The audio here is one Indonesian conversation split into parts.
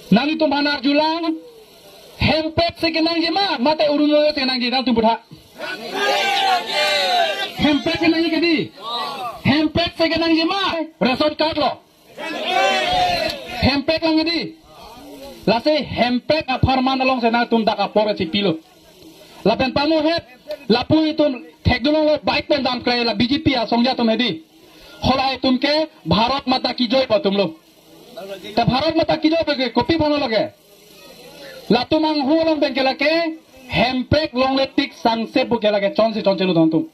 Nang itu manar julang hempet sekenang jema mate urun lo sekenang jema tu buta. Hempet sekenang jadi. Hempet sekenang jema resort card lo. Hempet lang jadi. Lase hempet aparman along senang tum dak apor cipilo. Lapen pamu het lapu itu tek dulu lo baik pen dam kray la BJP asongja tum hedi. Holai tum ke Bharat Mata ki joy patum lo. Ta Bharat Mata ki joy ke kopi bhano lage. Latu mang hulong ben ke lake hempek long letik sangse bu ke lage chonse lu dontum.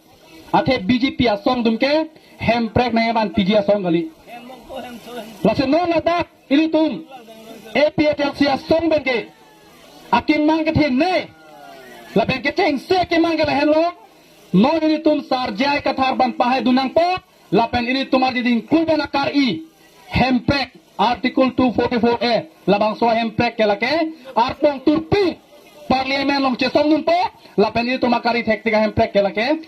Athe BJP asong tum ke hempek nangaban PG asong gali. Lase non lata ini tum APHLC asong ben ke akin mang ke thin ne. La ben ke teng se ke mang ke la hello. Non ini tum sarjai kathar ban pahe dunang po. Lapen ini tumar diding kulben akar i hempek artikel 244A labang so hempek kelake arpong turpi parlimen long cesong numpo lapen ini tumakari tektika hempek kelake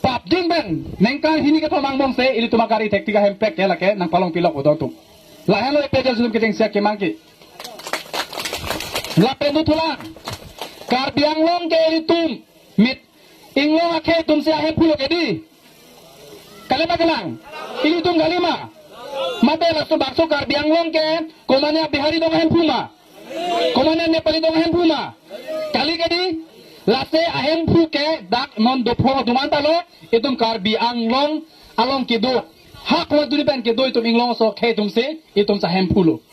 pap ding ben nengkang hini ke tomang mong se ini tumakari tektika hempek kelake nang palong pilok udon tum la hello epejal sulum keteng siak kemangki lapen tu tulang karbiang long ke ini tum mit inglong akhe tum se hempulo kedi kalima kelang ini tum galima mate lasso bakso kar biang long ke komane bihari dong hen puma komane nepali dong hen puma kali kedi lase ahem phu ke dak non dopho dumanta lo itum kar biang long along ke do hak wa duri ben ke do itum inglong so ke tum se itum sa hem phulo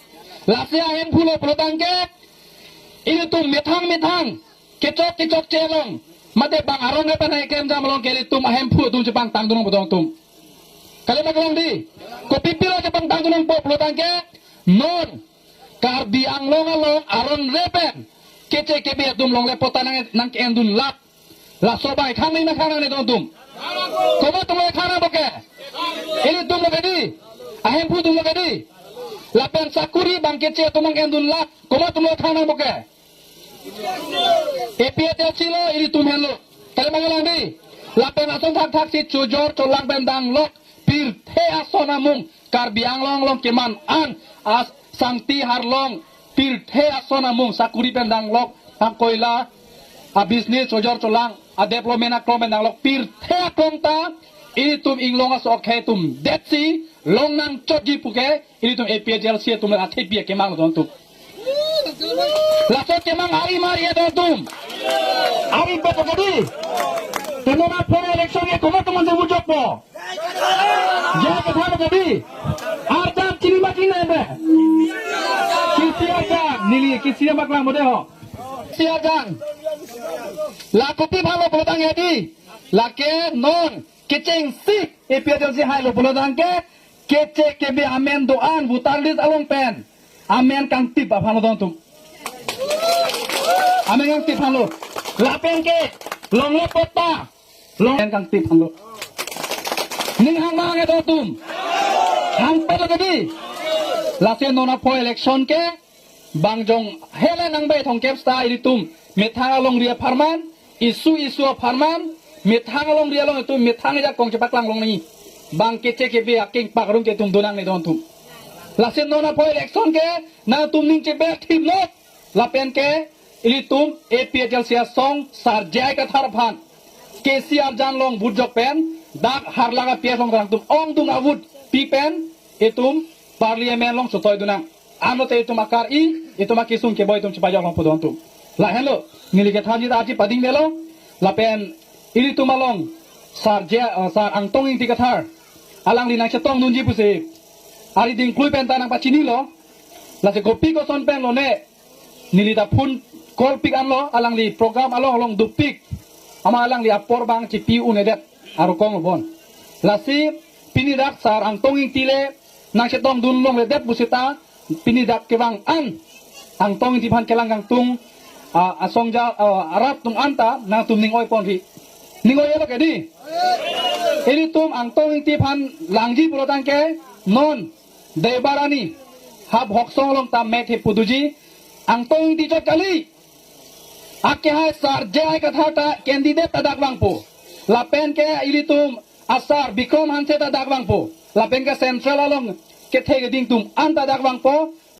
lase ahem phulo protang ke ini tum methang kecok celong mate bang arong ne panai kem jam long ke itum ahem phu tum jepang tang dunong bodong tum kali magelang di kopi pilo jepang tang dunong po pelotang ke non kar biang long along aron repen kece kebe tum long lepotan nang endun lap la sobai khang ni na khang ni dong tum komo tum le khana boke ini tum lo gedi ahem pu tum lo gedi lapen sakuri bang kece tum nang endun lap komo tum le khana boke APHLC lo ini tum hen lo kali magelang di lapen asong thak si chujor cholang bendang lok pir the asona mung kar biang long keman an as sangti har long pir the asona mung sakuri pendang lok ang koila a business chojor cholang a development a klomendang lok pir the komta ini tum inglong as ok tum detsi long nang choji puke ini tum APHLC tum a thepia kemang don tum lasot kemang ari mari don tum ari pokodi tumoma phone election ye komo tum se bujok po jangan kata tadi, arjam ciri makin nebe, kisiajan, nili kisia maklang mode ho, kisiajan, lakuti balo pelotang yadi, lake non, keceng si, APHLC hai lo pelotang ke, kece kebe amen doan, butalis along pen, amen kang tip apa lo dontum, amen kang tip halo, lapen ke, long lepota, long kang tip halo. Ning hang mang eto tum hang pada tadi lasen nona po election ke bangjong hele nang bay thong kep sta iri tum methang along ria farman isu farman methang along ria long itu methang ja kong cepak lang long ni bang kece ke be aking pakrung ke tum donang ni don tum lasen nona po election ke na tum ning che be thim lo lapen ke iri tum APHLC song sarjai ka thar phan KCR jan long bujok pen dak har laga pias long rang tum ong tung avut pipen etum parliamen long sotoy dunang ano te etum akar i etum akisung ke boy tum chipajok long podon tum la hello ngili ke thaji ati pading melo la pen iri tum along sar angtong ing tikathar alang li nang chetong dunji puse ari ding klui pen tanang pachini lo la se kopi ko son pen lo ne nili ta phun kol pik an lo alang li program along long dupik ama alang li apor bang chipi unedet arukong bon lasi pinidak sar ang tonging tile nang setong dunlong ledet busita pinidak kewang an ang tonging tipan kelang kang tung asongja arab tung anta nang tum ning oi pon ri ning oi lo kedi ini tum ang tonging tipan langji pulotang ke non debarani hab hoksong long tam methe puduji ang tonging ti jot kali akke hai sar jai kathata candidate tadak wangpo lapen ke ilitum asar bikrom hanse tadak wangpo lapen ke central along ke thege ding tum anta dak wangpo